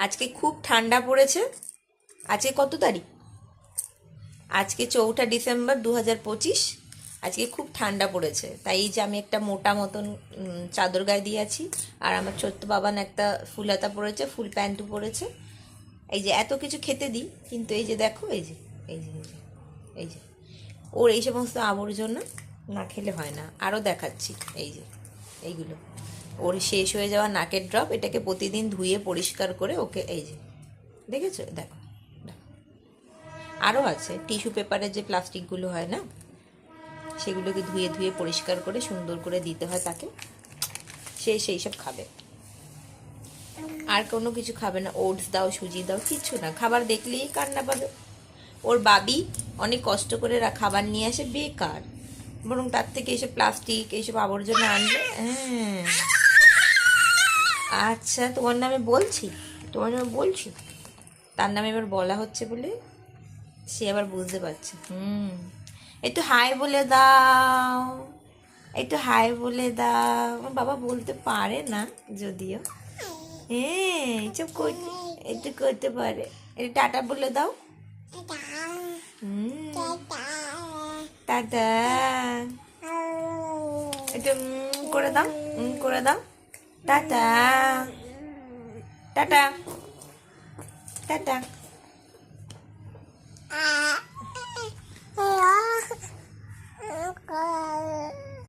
আজকে খুব ঠান্ডা পড়েছে। আজকে কত তারিখ? আজকে 4 ডিসেম্বর 2025। আজকে খুব ঠান্ডা পড়েছে, তাই এই যে আমি একটা মোটা মতন চাদর গায়ে দিয়েছি, আর আমার ছোট্ট বাবান একটা ফুলাতা পরেছে, ফুল প্যান্টও পরেছে। এই যে এত কিছু খেতে দিই, কিন্তু এই যে দেখো, এই যে এই যে এই যে এই যে ওর এই সমস্ত আবর্জনা না খেলে হয় না। আরও দেখাচ্ছি, এই যে এইগুলো ওর শেষ হয়ে যাওয়া নাকের ড্রপ, এটাকে প্রতিদিন ধুয়ে পরিষ্কার করে ওকে, এই যে দেখেছো, দেখো দেখো। আরও আছে টিস্যু পেপারের যে প্লাস্টিকগুলো হয় না, সেগুলোকে ধুয়ে ধুয়ে পরিষ্কার করে সুন্দর করে দিতে হয় তাকে, সেই সব খাবে। আর কোনো কিছু খাবে না। ওটস দাও, সুজি দাও, কিচ্ছু না। খাবার দেখলেই কান্না পাবে। ওর বাবি অনেক কষ্ট করে খাবার নিয়ে আসে, বেকার। বরং তার থেকে এইসব প্লাস্টিক, এইসব আবর্জনা আনবে। হ্যাঁ, আচ্ছা, তোমার নামে বলছি, তোমার নামে বলছি, তার নামে এবার বলা হচ্ছে বলে সে আবার বুঝতে পারছে। একটু হাই বলে দাও, একটু হাই বলে দাও। আমার বাবা বলতে পারে না যদিও, হ্যাঁ এইসব করতে, একটু করতে পারে। একটু টাটা বলে দাও। টাটা, একটু করে দাও, করে দাও। Tata, tata, tata.